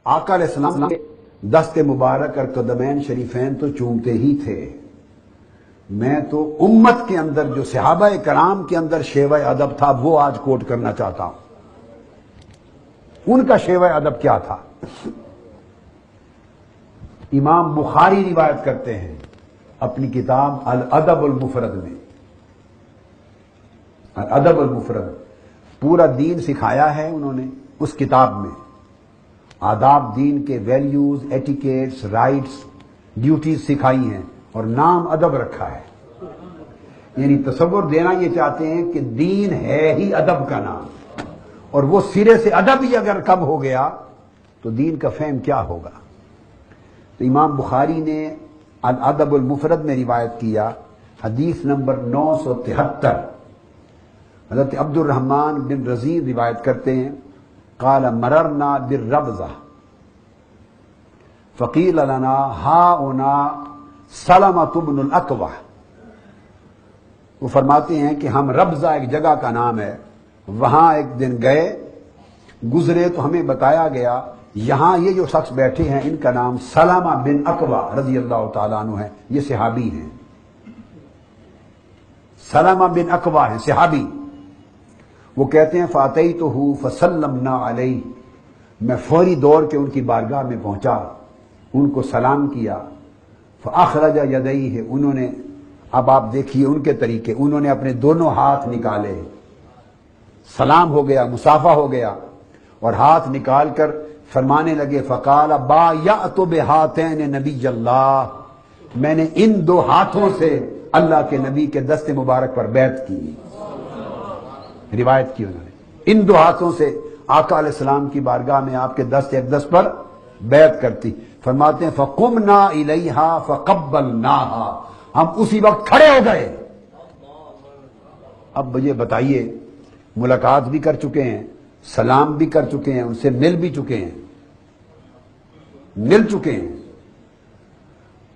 آقا علیہ السلام کے دست مبارک اور قدمین شریفین تو چومتے ہی تھے. میں تو امت کے اندر جو صحابہ کرام کے اندر شیوہ ادب تھا وہ آج کوٹ کرنا چاہتا ہوں. ان کا شیوہ ادب کیا تھا؟ امام بخاری روایت کرتے ہیں اپنی کتاب الادب المفرد میں. الادب المفرد پورا دین سکھایا ہے انہوں نے اس کتاب میں. آداب دین کے ویلیوز، ایٹیکیٹس، رائٹس، ڈیوٹیز سکھائی ہیں اور نام ادب رکھا ہے. یعنی تصور دینا یہ چاہتے ہیں کہ دین ہے ہی ادب کا نام، اور وہ سرے سے ادب ہی اگر کم ہو گیا تو دین کا فہم کیا ہوگا. تو امام بخاری نے الادب المفرد میں روایت کیا حدیث نمبر 973. حضرت عبد الرحمن بن رزین روایت کرتے ہیں قال مررنا بالربزہ فقیل لنا ہاؤنا سلمۃ بن الاکوع. وہ فرماتے ہیں کہ ہم ربزہ ایک جگہ کا نام ہے، وہاں ایک دن گئے گزرے تو ہمیں بتایا گیا یہاں یہ جو شخص بیٹھے ہیں ان کا نام سلمہ بن اکوع رضی اللہ تعالیٰ عنہ ہے. یہ صحابی ہیں، سلمہ بن اکوع ہیں صحابی. وہ کہتے ہیں فاتیتہ فسلمنا علیہ، میں فوری دوڑ کے ان کی بارگاہ میں پہنچا، ان کو سلام کیا. فاخرج یدیہ، انہوں نے، اب آپ دیکھیے ان کے طریقے، انہوں نے اپنے دونوں ہاتھ نکالے، سلام ہو گیا، مصافحہ ہو گیا، اور ہاتھ نکال کر فرمانے لگے فقال بایعت بہاتین نبی اللہ، میں نے ان دو ہاتھوں سے اللہ کے نبی کے دست مبارک پر بیعت کی. روایت کی انہوں نے ان دو ہاتھوں سے آقا علیہ السلام کی بارگاہ میں آپ کے دست اقدس پر بیعت کرتی. فرماتے ہیں فقمنا الیہا فقبلناہا، ہم اسی وقت کھڑے ہو گئے. اب مجھے بتائیے، ملاقات بھی کر چکے ہیں، سلام بھی کر چکے ہیں، ان سے مل بھی چکے ہیں،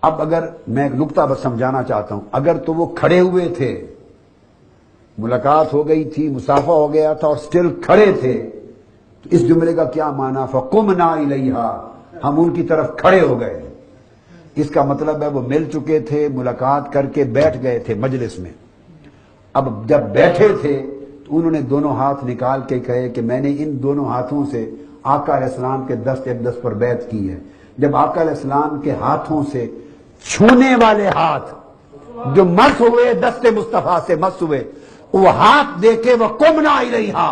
اب اگر میں ایک نقطہ بس سمجھانا چاہتا ہوں، اگر تو وہ کھڑے ہوئے تھے، ملاقات ہو گئی تھی، مصافحہ ہو گیا تھا اور سٹل کھڑے تھے، تو اس جملے کا کیا معنی فقمنا الیہا، ہم ان کی طرف کھڑے ہو گئے. اس کا مطلب ہے وہ مل چکے تھے، ملاقات کر کے بیٹھ گئے تھے مجلس میں. اب جب بیٹھے تھے تو انہوں نے دونوں ہاتھ نکال کے کہے کہ میں نے ان دونوں ہاتھوں سے آقا علیہ السلام کے دست اقدس پر بیعت کی ہے. جب آقا علیہ السلام کے ہاتھوں سے چھونے والے ہاتھ جو مس ہوئے، دست مصطفیٰ سے مس ہوئے، وہ ہاتھ دیکھے وہ قمنا الیہا،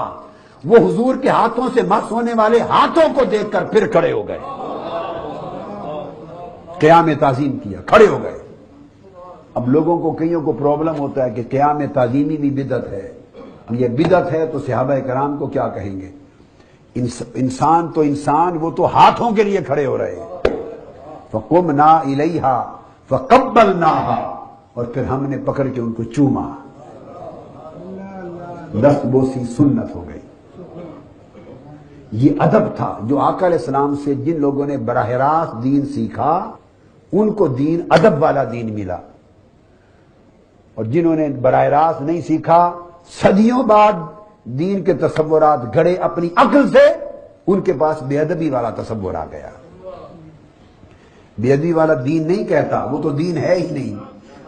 وہ حضور کے ہاتھوں سے مس ہونے والے ہاتھوں کو دیکھ کر پھر کھڑے ہو گئے، قیام تعظیم کیا، کھڑے ہو گئے. اب لوگوں کو کئیوں کو پرابلم ہوتا ہے کہ قیام تعظیمی بھی بدعت ہے. یہ بدعت ہے تو صحابہ کرام کو کیا کہیں گے؟ انسان تو انسان، وہ تو ہاتھوں کے لیے کھڑے ہو رہے ہیں. فقمنا الیہا فقبلناہا، اور پھر ہم نے پکڑ کے ان کو چوما، دست بوسی سنت ہو گئی. یہ ادب تھا جو آقا علیہ السلام سے جن لوگوں نے براہ راست دین سیکھا ان کو دین ادب والا دین ملا، اور جنہوں نے براہ راست نہیں سیکھا، صدیوں بعد دین کے تصورات گھڑے اپنی عقل سے، ان کے پاس بے ادبی والا تصور آ گیا. بے ادبی والا دین نہیں کہتا، وہ تو دین ہے ہی نہیں،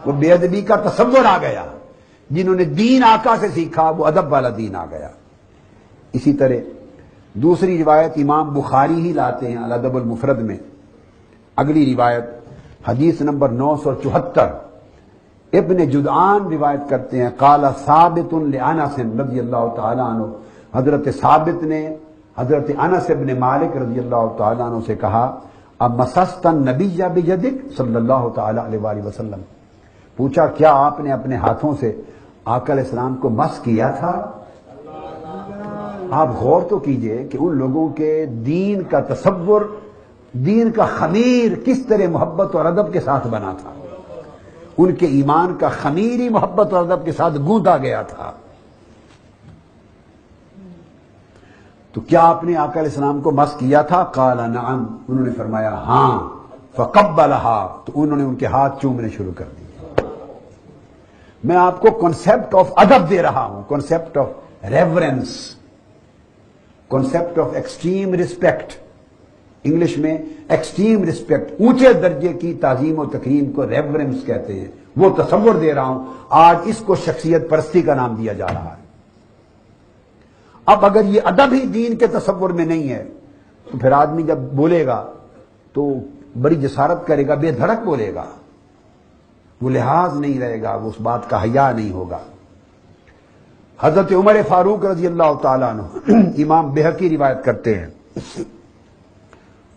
وہ بے ادبی کا تصور آ گیا. جنہوں نے دین آقا سے سیکھا وہ ادب والا دین آ گیا. اسی طرح دوسری روایت امام بخاری ہی لاتے ہیں الادب المفرد میں. اگلی روایت حدیث نمبر 974، ابن جدعان روایت کرتے ہیں قال ثابت لانس رضی اللہ تعالیٰ عنہ، حضرت ثابت نے حضرت انس ابن مالک رضی اللہ تعالیٰ عنہ سے کہا امسست النبی بیدک صلی اللہ تعالیٰ علیہ وآلہ وسلم، پوچھا کیا آپ نے اپنے ہاتھوں سے آقا علیہ السلام کو مس کیا تھا؟ آپ غور تو کیجئے کہ ان لوگوں کے دین کا تصور، دین کا خمیر کس طرح محبت اور ادب کے ساتھ بنا تھا. ان کے ایمان کا خمیر ہی محبت اور ادب کے ساتھ گوندا گیا تھا. تو کیا آپ نے آقا علیہ السلام کو مس کیا تھا؟ قال نعم، انہوں نے فرمایا ہاں. فقبلہا، تو انہوں نے ان کے ہاتھ چومنے شروع کر دیے. میں آپ کو کنسپٹ آف ادب دے رہا ہوں، concept of reverence, concept of extreme respect. English میں ایکسٹریم رسپیکٹ، اونچے درجے کی تعظیم و تکریم کو ریورنس کہتے ہیں، وہ تصور دے رہا ہوں۔ آج اس کو شخصیت پرستی کا نام دیا جا رہا ہے۔ اب اگر یہ ادب ہی دین کے تصور میں نہیں ہے تو پھر آدمی جب بولے گا تو بڑی جسارت کرے گا، بے دھڑک بولے گا، وہ لحاظ نہیں رہے گا، وہ اس بات کا حیا نہیں ہوگا۔ حضرت عمر فاروق رضی اللہ تعالیٰ عنہ امام بہقی روایت کرتے ہیں،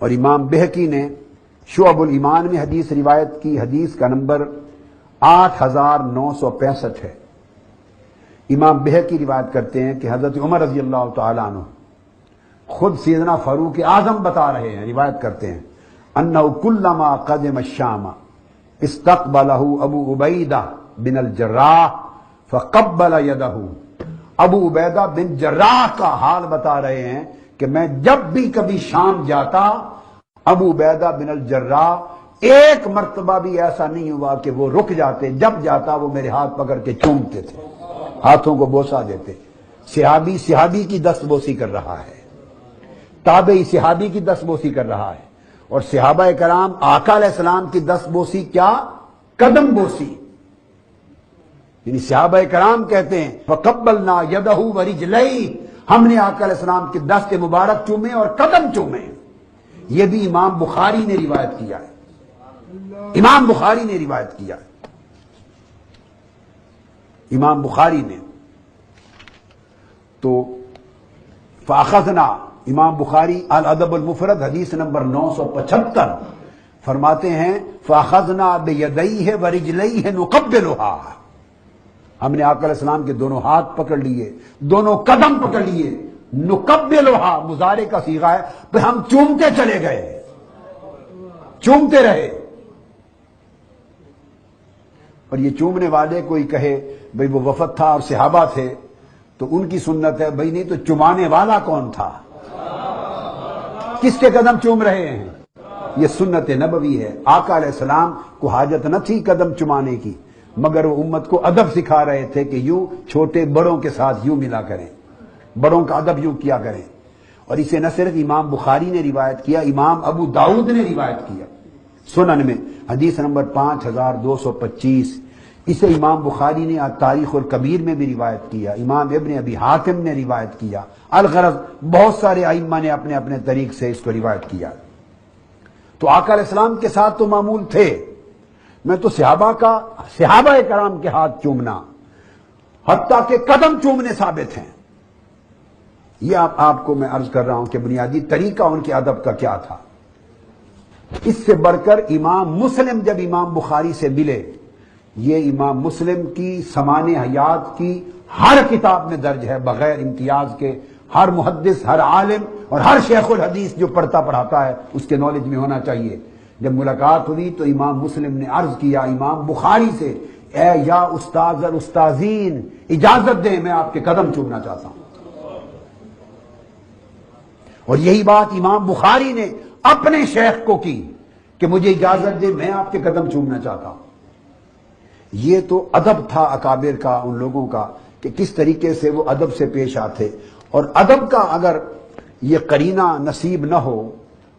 اور امام بہقی نے شعب الایمان میں حدیث روایت کی، حدیث کا نمبر 8965 ہے۔ امام بہقی روایت کرتے ہیں کہ حضرت عمر رضی اللہ تعالیٰ عنہ خود سیدنا فاروق اعظم بتا رہے ہیں، روایت کرتے ہیں، انہ کلما قدم الشام استقبلہ ابو عبیدہ بن الجراح فقبل یدہ۔ ابو عبیدہ بن جراح کا حال بتا رہے ہیں کہ میں جب بھی کبھی شام جاتا، ابو عبیدہ بن الجراح ایک مرتبہ بھی ایسا نہیں ہوا کہ وہ رک جاتے، جب جاتا وہ میرے ہاتھ پکڑ کے چومتے تھے، ہاتھوں کو بوسہ دیتے۔ صحابی کی دست بوسی کر رہا ہے، تابعی صحابی کی دست بوسی کر رہا ہے، اور صحابہ کرام آقا علیہ السلام کی دست بوسی کیا؟ قدم بوسی۔ یعنی صحابہ کرام کہتے ہیں فقبلنا یدہ ورجلیہ، ہم نے آقا علیہ السلام کی دست مبارک چومے اور قدم چومے۔ یہ بھی امام بخاری نے روایت کیا ہے، امام بخاری نے روایت کیا ہے، امام بخاری نے۔ تو فاخذنا، امام بخاری الادب المفرد حدیث نمبر 975 فرماتے ہیں فاخذنا بیدیہ ورجلیہ نقبلھا، ہم نے آقا علیہ السلام کے دونوں ہاتھ پکڑ لیے، دونوں قدم پکڑ لیے، نقبلھا مضارع کا صیغہ ہے، پھر ہم چومتے چلے گئے، چومتے رہے۔ اور یہ چومنے والے کوئی کہے بھئی وہ وفد تھا اور صحابہ تھے تو ان کی سنت ہے، بھئی نہیں تو چمانے والا کون تھا؟ کس کے قدم چوم رہے ہیں؟ یہ سنت نبوی ہے۔ آقا علیہ السلام کو حاجت نہ تھی قدم چمانے کی، مگر وہ امت کو ادب سکھا رہے تھے کہ یوں چھوٹے بڑوں کے ساتھ یوں ملا کریں، بڑوں کا ادب یوں کیا کریں۔ اور اسے نہ صرف امام بخاری نے روایت کیا، امام ابو داؤد نے روایت کیا سنن میں، حدیث نمبر 5225۔ اسے امام بخاری نے تاریخ الکبیر میں بھی روایت کیا، امام ابن ابی حاتم نے روایت کیا، الغرض بہت سارے ائمہ نے اپنے اپنے طریق سے اس کو روایت کیا۔ تو آقا علیہ السلام کے ساتھ تو معمول تھے، میں تو صحابہ کرام کے ہاتھ چومنا، حتیٰ کہ قدم چومنے ثابت ہیں۔ یہ آپ کو میں عرض کر رہا ہوں کہ بنیادی طریقہ ان کے ادب کا کیا تھا۔ اس سے بڑھ کر امام مسلم جب امام بخاری سے ملے، یہ امام مسلم کی سمان حیات کی ہر کتاب میں درج ہے بغیر امتیاز کے، ہر محدث، ہر عالم اور ہر شیخ الحدیث جو پڑھتا پڑھاتا ہے اس کے نالج میں ہونا چاہیے۔ جب ملاقات ہوئی تو امام مسلم نے عرض کیا امام بخاری سے، اے یا استاذ الاستاذین، اجازت دیں میں آپ کے قدم چومنا چاہتا ہوں۔ اور یہی بات امام بخاری نے اپنے شیخ کو کی کہ مجھے اجازت دے میں آپ کے قدم چومنا چاہتا ہوں۔ یہ تو ادب تھا اکابر کا، ان لوگوں کا، کہ کس طریقے سے وہ ادب سے پیش آتے۔ اور ادب کا اگر یہ قرینہ نصیب نہ ہو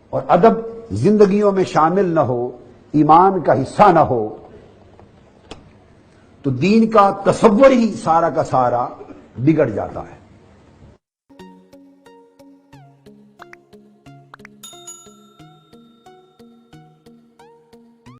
اور ادب زندگیوں میں شامل نہ ہو، ایمان کا حصہ نہ ہو، تو دین کا تصور ہی سارا کا سارا بگڑ جاتا ہے۔